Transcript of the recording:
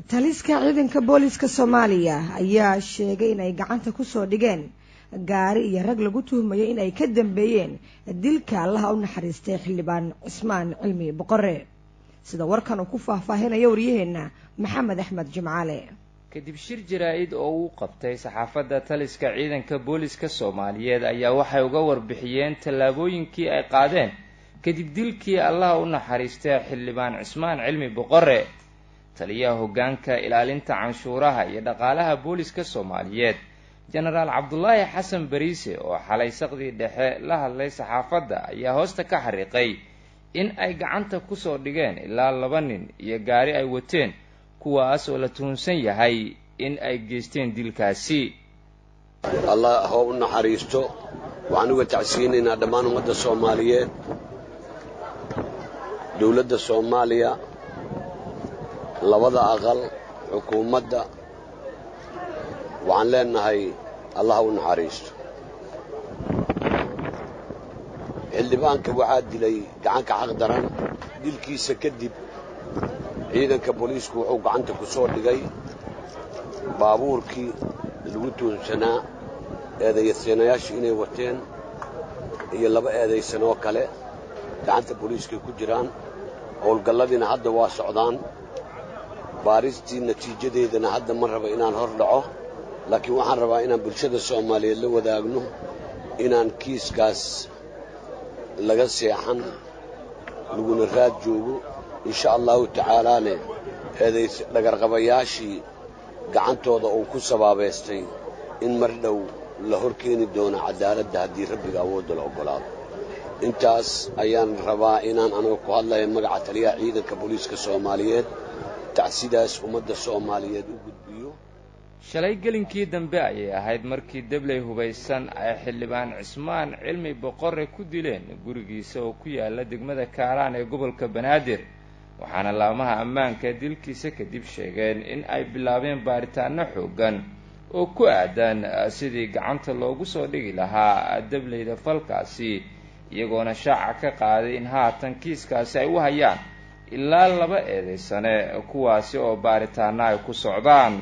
taliska ciidanka booliska Soomaaliya ayaa sheegay in ay gacanta ku soo dhigeen gaari iyo rag lagu tuhmayo in ay ka dambeeyeen dilka Allah u naxariistay xildhibaan Cismaan Cilmi Boqore sida warkan uu ku faahfaahinayo wariyaheena Maxamed Axmed Jimcaale kadib shir jaraa'id oo uu qabtay saxaafadda taliska ciidanka booliska Soomaaliyeed ayaa waxay uga warbixiyeen tallaabooyinkii ay qaadeen kadib dilkii Allah u naxariistay xildhibaan Cismaan Cilmi Boqore taliyaha hoggaanka ilaalinta canshuuraha iyo dhaqaalaha booliska Soomaaliyeed General Cabdullaahi Xasan Bariise oo xalay saqdi dhexe la hadlay saxaafadda ayaa hoosta ka xariiqay in ay gacanta ku soo dhigeen ilaa 2 nin iyo gaari ay wateen kuwaas oo la tuhunsan yahay in ay geysteen dilkaasi. Allah ha u naxariisto waxaan uga tacsiinaynaa dhammaan ummadda Soomaaliyeed dawladda Soomaaliya labada aqal xukuumadda waxaan leenahay Allah u naxariisto xildhibaanka waxaa dilay gacanka xaq daran dilkiisa kadib ciidanka booliisku wuxuu gacanta ku soo dhigay baabuurkii lagu tuhunsanaa eedaysanayaasha inay wateen iyo 2 eedaysan oo kale gacanta booliiska ku jiraan howlgalladiina hadda waa socdaan baaristii natiijadeedana hadda ma raba inaan hor dhaco laakiin waxaan rabaa inaan bulshada Soomaaliyeed la wadaagno inaan kiiskaas laga seexan laguna raad joogo insha Allah ta'ala eedays dhagarqabayaashii gacantooda uu ku sababeystay in mar dhow la horkeeni doono cadaaladda haddii rabbiga awood la ogolaado intaas ayaan rabaa inaan anigu ku hadlayo magaca taliyaha ciidanka booliska Soomaaliyeed tacsidaas ummadda Soomaaliyeed u gudbiyo. shalay gelinkii dambe ayay ahayd markii dablay hubaysan ay xildhibaan Cismaan Cilmi Boqore ku dileen gurigiisa oo ku yaala degmada Kaaraan ee gobolka Banaadir waxaana laamaha ammaanka dilkiisa kadib sheegeen in ay bilaabeen baaritaano xooggan oo ku aadan sidii gacanta loogu soo dhigi lahaa dablayda falkaasi iyagoona shaaca ka qaaday in haatan kiiskaasi ay u hayaan ilaa 2 eedaysane kuwaasi oo baaritaano ay ku socdaan.